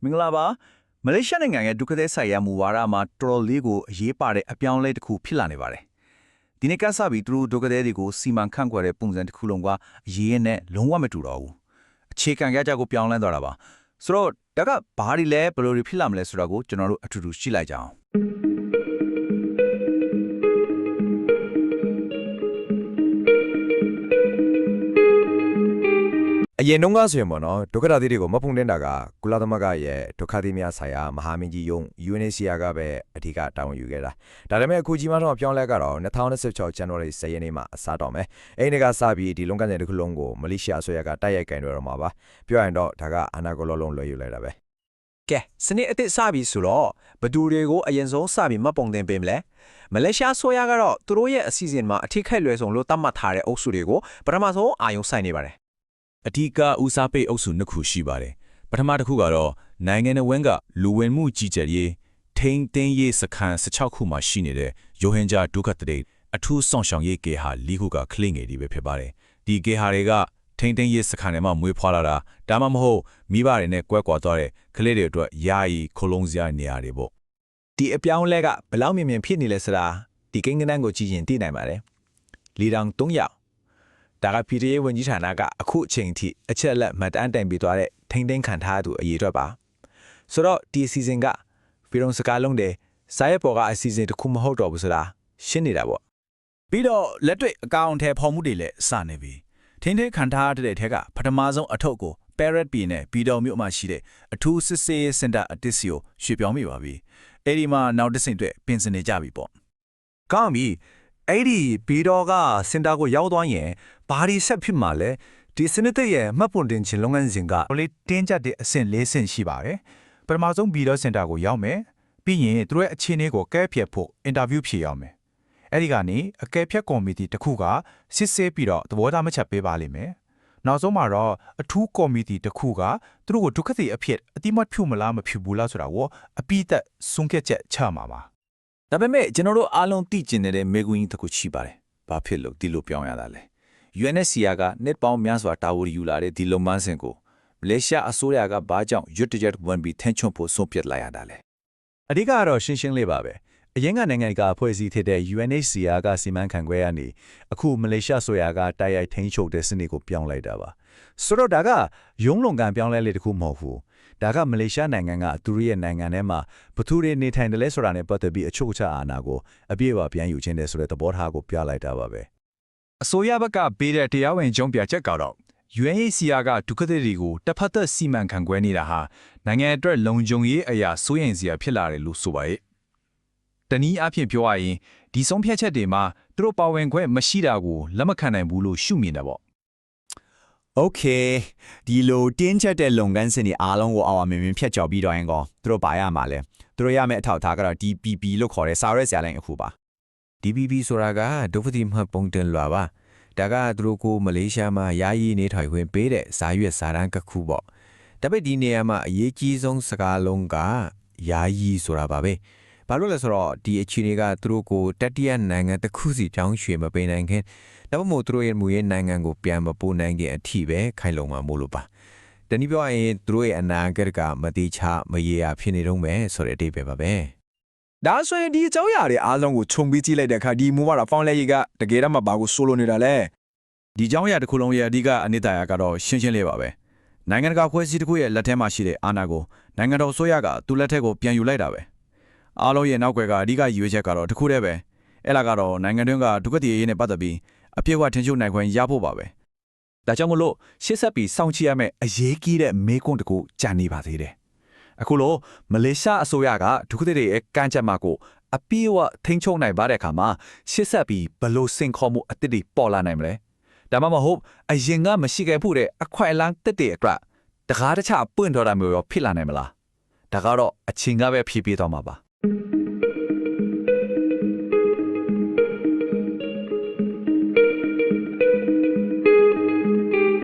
မင်္ဂလာပါမလေးရှားနိုင်ငံရဲ့ဒုက္ခသည်ဆိုင်ရာမူဝါဒမှာတော်တော်လေးကိုအရေးပါတဲ့အပြောင်းအလဲတစ်ခုဖြစ်လာနေပါတယ်ဒီနေ့ကစပြီးသူတို့ဒုက္ခသည်တွေကိုစီမံခန့်ခွဲတဲ့ပုံစံတစ်ခုလုံးကအရေးနဲ့လုံးဝမတူတော့ဘူးအခြေခံကြကိုပြောင်းလဲသွားတာပါဆိုတော့ဒါကဘာတွေလဲဘယ်လိုတွေဖြစ်လာမလဲဆိုတာကိုကျွန်တော်တို့အထူးထူးရှင်းလိုက်ကြအောင်အရင်တုန်းကဆိုရင်ပေါ့နော်ဒုက္ခသည်တွေကိုမဖုန်တင်တာကကုလသမဂ္ဂရဲ့ဒုက္ခသည်များဆိုင်ရာမဟာမင်းကြီးယုံ UNHCR ကပဲအဓိကတာဝန်ယူခဲ့တာဒါပေမဲ့အခုကြီးမားတော့ပြောင်းလဲကတော့2016 January 10ရက်နေ့မှာအစားတော့မယ်အဲ့ဒီကစပြီးဒီလုံကန့်တဲ့တစ်ခုလုံးကိုမလေးရှားအစိုးရကတိုက်ရိုက်ကင်တွယ်တော့မှာပါပြောရရင်တော့ဒါကအာဏာကိုလုံးလုံးလွှဲယူလိုက်တာပဲကဲစနစ်အသစ်စပြီးဆိုတော့ဘယ်သူတွေကိုအရင်ဆုံးစပြီးမပုံတင်ပေးမလဲမလေးရှားဆိုရကတော့သူတို့ရဲ့အစီအစဉ်မှာအထီးခိုက်လွယ်ဆုံးလို့သတ်မှတ်ထားတဲ့အုပ်စုတွေကိုပထမဆုံးအာရုံစိုက်နေပါတယ်အထီးကဦးစားပေးအုပ်စုနှစ်ခုရှိပါတယ်ပထမတစ်ခုကတော့နိုင်ငံတော်ဝန်ကလူဝင်မှုကြီးကြပ်ရေးထိန်းသိမ်းရေးစခန်း16ခုမှာရှိနေတဲ့ရိုဟင်ဂျာဒုက္ခသည်အထူးဆောင်ရှောက်ရေးကေဟာ၄ခုကကလင်းငယ်တွေပဲဖြစ်ပါတယ်ဒီကေဟာတွေကထိန်းသိမ်းရေးစခန်းတွေမှာမွေးဖွားလာတာဒါမှမဟုတ်မိဘတွေနဲ့ကွဲကွာသွားတဲ့ကလေးတွေအတွက်ယာယီခိုလုံစရာနေရာတွေပေါ့ဒီအပြောင်းလဲကဘယ်လောက်မြင်မြင်ဖြစ်နေလဲဆိုတာဒီကိန်းဂဏန်းကိုကြည့်ရင်သိနိုင်ပါတယ်လီတောင်3ယောက်ဒါက PTA ဝန်ကြီးဌာနကအခုအချိန်ထိအချက်အလက်မှတ်တမ်းတိုင်ပြီးသွားတဲ့ထိန်းသိမ်းခံထားသူအရေးအတွက်ပါဆိုတော့ဒီအစီအစဉ်ကဗီရုံစကားလုံးတဲ့စာရေးပေါ်ကအစီအစဉ်တစ်ခုမဟုတ်တော့ဘူးဆိုတာရှင်းနေတာပေါ့ပြီးတော့လက်တွေ့အကောင့်ထဲဖော်မှုတွေလည်းစနေပြီထင်းထင်းခံထားတဲ့ထက်ကပထမဆုံးအထုပ်ကို Parrot ပြည်နဲ့ပြည်တော်မြို့မှာရှိတဲ့အထူးစစ်ဆေးစင်တာအတစ်စီကိုရွှေ့ပြောင်းမိပါပြီအဲ့ဒီမှာနောက်တစ်ဆင့်အတွက်ပြင်ဆင်နေကြပြီပေါ့ကောင်းပြီအဲ့ဒီပြည်တော်ကစင်တာကိုရောက်သွားရင်ဘာဒီဆက်ဖြစ်မှာလဲဒီစနစ်ရဲ့မှတ်ပုံတင်ခြင်းလုပ်ငန်းစဉ်ကလေးတင်းကျပ်တဲ့အဆင့်၄ဆင့်ရှိပါတယ်ပထမဆုံးပြည်တော်စင်တာကိုရောက်မယ်ပြီးရင်သူတို့ရဲ့အခြေအနေကိုကဲဖြတ်ဖို့အင်တာဗျူးဖြေရမယ်အဲ့ဒီကနေအကဲဖြတ်ကော်မတီတစ်ခုကစစ်ဆေးပြီးတော့သဘောထားမှတ်ချက်ပေးပါလိမ့်မယ်နောက်ဆုံးမှာတော့အထူးကော်မတီတစ်ခုကသူတို့ကိုဒုက္ခသည်အဖြစ်အတိမတ်ဖြူမလားမဖြူဘူးလားဆိုတာကိုအပိသက်ဆုံးဖြတ်ချက်ချမှာပါဒါပေမဲ့ကျွန်တော်တို့အားလုံးသိကျင်နေတဲ့မေကွင်းတစ်ခုရှိပါတယ်ဘာဖြစ်လို့ဒီလိုပြောင်းရတာလဲ UNHCR ကနှစ်ပေါင်းများစွာတာဝန်ယူလာတဲ့ဒီလုပ်ငန်းစဉ်ကိုမလေးရှားအစိုးရကဘာကြောင့်ရွတ်တရက်ဝန်ပြီးထင်ချွန်ဖို့ဆုံးဖြတ်လိုက်ရတာလဲအဓိကတော့ရှင်းရှင်းလေးပါပဲအရင်ကနိုင်ငံကအဖွဲ့အစည်းထတဲ့ UNHCR ကစီမံခန့်ခွဲရနေအခုမလေးရှားဆိုရကတိုက်ရိုက်ထိန်းချုပ်တဲ့စနစ်ကိုပြောင်းလိုက်တာပါဆိုတော့ဒါကရုံးလုံကန်ပြောင်းလဲလေတခုမဟုတ်ဘူးဒါကမလေးရှားနိုင်ငံကသူတို့ရဲ့နိုင်ငံထဲမှာဘသူတွေနေထိုင်တယ်လဲဆိုတာနဲ့ပတ်သက်ပြီးအချုပ်အခြာအာဏာကိုအပြည့်အဝပြန်ယူခြင်းတယ်ဆိုတဲ့သဘောထားကိုပြလိုက်တာပါပဲအစိုးရဘက်ကပေးတဲ့တရားဝင်ကြုံပြချက်ကတော့ UNHCR ကဒုက္ခသည်တွေကိုတစ်ဖက်သက်စီမံခန့်ခွဲနေတာဟာနိုင်ငံအတွက်လုံခြုံရေးအရာစိုးရိမ်စရာဖြစ်လာတယ်လို့ဆိုပါရဲ့တနည်းအားဖြင့်ပြောရရင်ဒီဆုံးဖြတ်ချက်တွေမှာသူတို့ပါဝင်ခွင့်မရှိတာကိုလက်မခံနိုင်ဘူးလို့ရှုမြင်တာပေါ့โอเคဒီလိုတင်းချက်တဲ့လုပ်ငန်းစဉ်တွေအားလုံးကိုအောင်အောင်မြင်မြင်ဖြတ်ကျော်ပြီးတော့ရင်ကောသူတို့ပါရမှာလဲသူတို့ရမယ့်အထောက်အထားကတော့ DPP လို့ခေါ်တဲ့စာရွက်စာလိုင်းအခုပါ DPP ဆိုတာကဒုက္ခသည်မှတ်ပုံတင်လွှာပါဒါကသူတို့ကိုမလေးရှားမှာယာယီနေထိုင်ခွင့်ပေးတဲ့စာရွက်စာတမ်းတစ်ခုပေါ့ဒါပေမဲ့ဒီနေရာမှာအရေးကြီးဆုံးစကားလုံးကယာယီဆိုတာပါပဲဘာလို့လဲဆိုတော့ဒီအခြေအနေကသူတို့ကိုတတိယနိုင်ငံတစ်ခုစီတောင်းရွှေ့မပေးနိုင်ခင်ဒါမှမဟုတ်သူတို့ရဲ့မူရဲ့နိုင်ငံကိုပြန်မပို့နိုင်ခင်အထိပဲခိုင်လုံမှာမို့လို့ပါတနည်းပြောရင်သူတို့ရဲ့အနာဂတ်ကမတိချမရေရာဖြစ်နေတော့မယ်ဆိုတဲ့အတိတ်ပဲပါပဲဒါဆိုရင်ဒီအကြောင်းအရာတွေအားလုံးကိုခြုံပြီးကြည့်လိုက်တဲ့အခါဒီမူဝါဒဖောင်းလဲရေးကတကယ်တော့မှဘာကိုဆိုလိုနေတာလဲဒီအကြောင်းအရာတစ်ခုလုံးရဲ့အဓိကအနှစ်သာရကတော့ရှင်းရှင်းလေးပါပဲနိုင်ငံတကာဖွဲ့စည်းတစ်ခုရဲ့လက်ထဲမှာရှိတဲ့အာဏာကိုနိုင်ငံတော်အစိုးရကသူ့လက်ထက်ကိုပြန်ယူလိုက်တာပဲအားလုံးရဲ့နောက်ွယ်ကအဓိကရည်ရွယ်ချက်ကတော့တစ်ခုတည်းပဲအဲ့လာကတော့နိုင်ငံတွင်းကဒုက္ခသည်ရေးနဲ့ပတ်သက်ပြီးအပြည့်အဝထင်ရှားနိုင်ခွင့်ရဖို့ပါပဲဒါကြောင့်မလို့ရှေ့ဆက်ပြီးစောင့်ကြည့်ရမယ့်အရေးကြီးတဲ့မေးခွန်းတစ်ခုကြာနေပါသေးတယ်အခုလိုမလေးရှားအစိုးရကဒုက္ခသည်တွေရဲ့ကန့်ချက်မှာကိုအပြည့်အဝထိန်းချုပ်နိုင်ပါတဲ့အခါမှာရှေ့ဆက်ပြီးဘယ်လိုစင်ခေါ်မှုအသစ်တွေပေါ်လာနိုင်မလဲဒါမှမဟုတ်အရင်ကမရှိခဲ့မှုတဲ့အခွင့်အလမ်းတစ်တွေအတွက်တကားတခြားပွင့်တော်တာမျိုးရောဖြစ်လာနိုင်မလားဒါကတော့အချိန်ကပဲဖြည့်ပြသွားမှာပါ